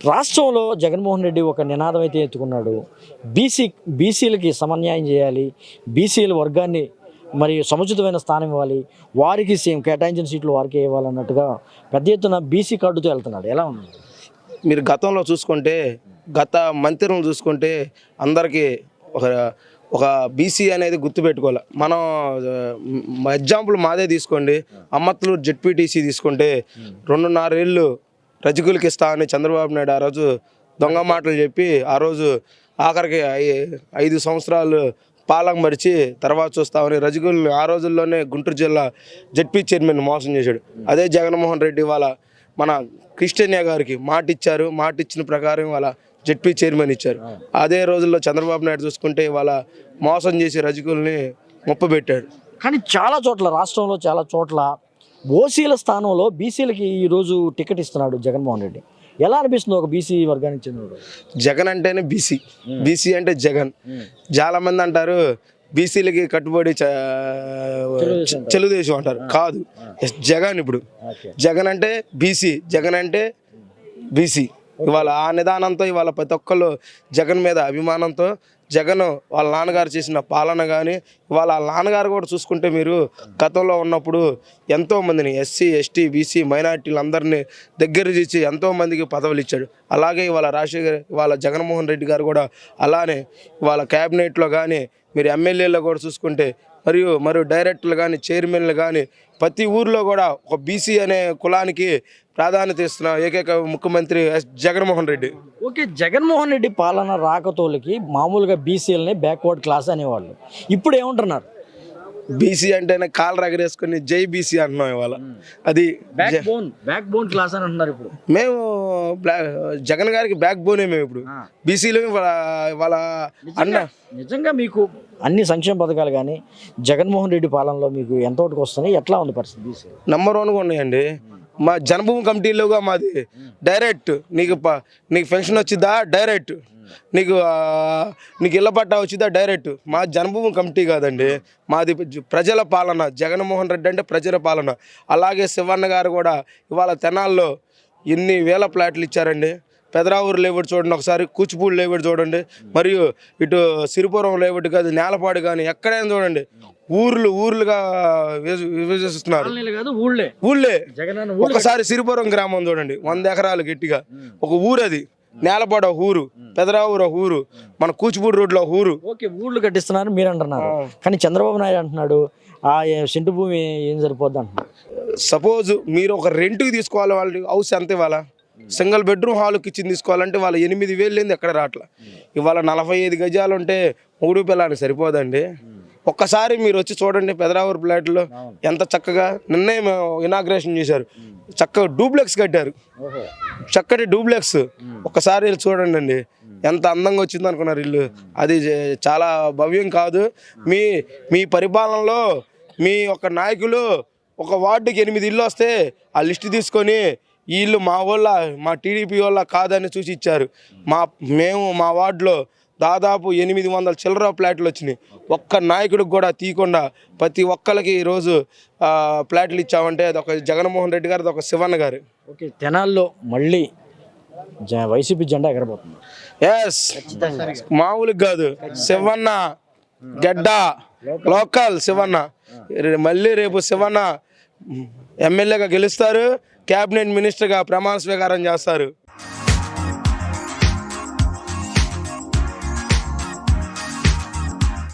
రాష్ట్రంలో జగన్మోహన్ రెడ్డి ఒక నినాదం అయితే ఎత్తుకున్నాడు. బీసీలకి సమన్యాయం చేయాలి, బీసీల వర్గాన్ని మరి సముచితమైన స్థానం ఇవ్వాలి, వారికి సేమ్ కేటాయించిన సీట్లు వారికి ఇవ్వాలన్నట్టుగా పెద్ద ఎత్తున బీసీ కార్డుతో వెళ్తున్నాడు. ఎలా ఉంది? మీరు గతంలో చూసుకుంటే గత మంత్రులను చూసుకుంటే అందరికీ ఒక ఒక బీసీ అనేది గుర్తుపెట్టుకోవాలి. మనం ఎగ్జాంపుల్ మాదే తీసుకోండి, అమ్మత్తులూరు జెడ్పీటీసీ తీసుకుంటే 2.5 ఏళ్ళు రజకులకి ఇస్తా అని చంద్రబాబు నాయుడు ఆ రోజు దొంగ మాటలు చెప్పి ఆ రోజు ఆఖరికి 5 సంవత్సరాలు పాలక మరిచి తర్వాత చూస్తామని రజకుల్ని ఆ రోజుల్లోనే గుంటూరు జిల్లా జెడ్పీ చైర్మన్ మోసం చేశాడు. అదే జగన్మోహన్ రెడ్డి వాళ్ళ మన క్రిస్టియన్యా గారికి మాట ఇచ్చారు, మాట ఇచ్చిన ప్రకారం వాళ్ళ జెడ్పీ చైర్మన్ ఇచ్చారు. అదే రోజుల్లో చంద్రబాబు నాయుడు చూసుకుంటే వాళ్ళ మోసం చేసి రజకుల్ని మొప్పబెట్టాడు. కానీ చాలా చోట్ల రాష్ట్రంలో చాలా చోట్ల ఓసీల స్థానంలో బీసీలకి ఈరోజు టికెట్ ఇస్తున్నాడు జగన్మోహన్ రెడ్డి. ఎలా అనిపిస్తుంది ఒక బీసీ వర్గానికి చెందినవాడు? జగన్ అంటేనే బీసీ, బీసీ అంటే జగన్. చాలా మంది అంటారు బీసీలకి కట్టుబడి తెలుగుదేశం అంటారు, కాదు జగన్. ఇప్పుడు జగన్ అంటే బీసీ, జగన్ అంటే బీసీ. ఇవాళ ఆ నిదానంతో ఇవాళ ప్రతి ఒక్కళ్ళు జగన్ మీద అభిమానంతో జగన్ వాళ్ళ నాన్నగారు చేసిన పాలన కానీ ఇవాళ వాళ్ళ నాన్నగారు కూడా చూసుకుంటే మీరు గతంలో ఉన్నప్పుడు ఎంతోమందిని ఎస్సీ ఎస్టీ బీసీ మైనార్టీలు అందరినీ దగ్గర చేసి ఎంతోమందికి పదవులు ఇచ్చాడు. అలాగే ఇవాళ రాజశేఖర్ ఇవాళ జగన్మోహన్ రెడ్డి గారు కూడా అలానే ఇవాళ క్యాబినెట్లో కానీ మీరు ఎమ్మెల్యేలో కూడా చూసుకుంటే మరియు డైరెక్టర్లు కానీ చైర్మన్లు కానీ ప్రతి ఊర్లో కూడా ఒక బీసీ అనే కులానికి ప్రాధాన్యత ఇస్తున్న ఏకైక ముఖ్యమంత్రి జగన్మోహన్ రెడ్డి. ఓకే, జగన్మోహన్ రెడ్డి పాలన రాకతోలికి మామూలుగా బీసీలని బ్యాక్వర్డ్ క్లాస్ అనేవాళ్ళు. ఇప్పుడు ఏమంటున్నారు? బీసీ అంటేనే కాళ్ళు రగరేసుకుని జై బీసీ అంటున్నాం ఇవాళ. అది బ్యాక్ బోన్ క్లాస్ అని అంటున్నారు. ఇప్పుడు మేము జగన్ గారికి బ్యాక్ బోనే. మేము ఇప్పుడు బీసీలు వాళ్ళ అన్న. నిజంగా మీకు అన్ని సంక్షేమ పథకాలు కానీ జగన్మోహన్ రెడ్డి పాలనలో మీకు ఎంతవరకు వస్తున్నాయి? ఎట్లా ఉంది పరిస్థితి? బీసీ నంబర్ 1గా ఉన్నాయండి. మా జన్మభూమి కమిటీలోగా మాది డైరెక్ట్ నీకు పెన్షన్ వచ్చిద్దా డైరెక్ట్, నీకు ఇళ్ళ పట్టా వచ్చిద్దా డైరెక్ట్. మా జన్మభూమి కమిటీ కాదండి, మాది ప్రజల పాలన. జగన్మోహన్ రెడ్డి అంటే ప్రజల పాలన. అలాగే శివన్న గారు కూడా ఇవాళ తెనాల్లో ఎన్ని వేల ప్లాట్లు ఇచ్చారండి. పెదరావూరు లేఅవుట్ చూడండి, ఒకసారి కూచిపూడి లేఅవుట్ చూడండి, మరియు ఇటు సిరిపురం లేఅవుట్ కాదు నేలపాడు కానీ ఎక్కడైనా చూడండి ఊర్లుగా విభజిస్తున్నారు. ఊళ్ళే ఒకసారి సిరిపురం గ్రామం చూడండి, 100 ఎకరాలు గట్టిగా ఒక ఊరు. అది నేలపాడు ఒక ఊరు, పెదరావూరు ఒక ఊరు, మన కూచిపూడి రోడ్లో ఒక ఊరు. ఓకే, ఊళ్ళు కట్టిస్తున్నారు మీరు అంటున్నారు. కానీ చంద్రబాబు నాయుడు అంటున్నాడు ఆ సెంటు భూమి ఏం సరిపోద్ది అంటున్నాడు. సపోజ్ మీరు ఒక రెంట్కి తీసుకోవాలి, వాళ్ళ హౌస్ ఎంత ఇవ్వాలా? సింగిల్ బెడ్రూమ్ హాల్కి ఇచ్చింది తీసుకోవాలంటే వాళ్ళ 8,000 లేని ఎక్కడ రావట్లా. ఇవాళ 45 గజాలు ఉంటే 3 పిల్లలకి సరిపోదండి. ఒక్కసారి మీరు వచ్చి చూడండి పెదరావూరు ప్లాట్లో ఎంత చక్కగా నిన్నే ఇనాగ్రేషన్ చేశారు. చక్కగా డూప్లెక్స్ కట్టారు, చక్కటి డూప్లెక్స్. ఒక్కసారి చూడండి అండి ఎంత అందంగా వచ్చింది అనుకున్నారు ఇల్లు. అది చాలా భవ్యం కాదు. మీ పరిపాలనలో మీ ఒక నాయకులు ఒక వార్డుకి 8 ఇళ్ళు వస్తే ఆ లిస్ట్ తీసుకొని ఈ ఇల్లు మా టీడీపీ వాళ్ళ కాదని చూసి ఇచ్చారు. మా వార్డులో దాదాపు 800 చిల్లర ఫ్లాట్లు వచ్చినాయి. ఒక్క నాయకుడికి కూడా తీయకుండా ప్రతి ఒక్కరికి ఈరోజు ఫ్లాట్లు ఇచ్చామంటే అదొక జగన్మోహన్ రెడ్డి గారు, అదొక శివన్న గారు. ఓకే, తెనాల్లో మళ్ళీ వైసీపీ జెండా ఎగరబోతుంది. ఎస్, మామూలుగా కాదు. శివన్న గడ్డ లోకల్ శివన్న. మళ్ళీ రేపు శివన్న ఎమ్మెల్యేగా గెలుస్తారు, క్యాబినెట్ మినిస్టర్గా ప్రమాణ స్వీకారం చేస్తారు.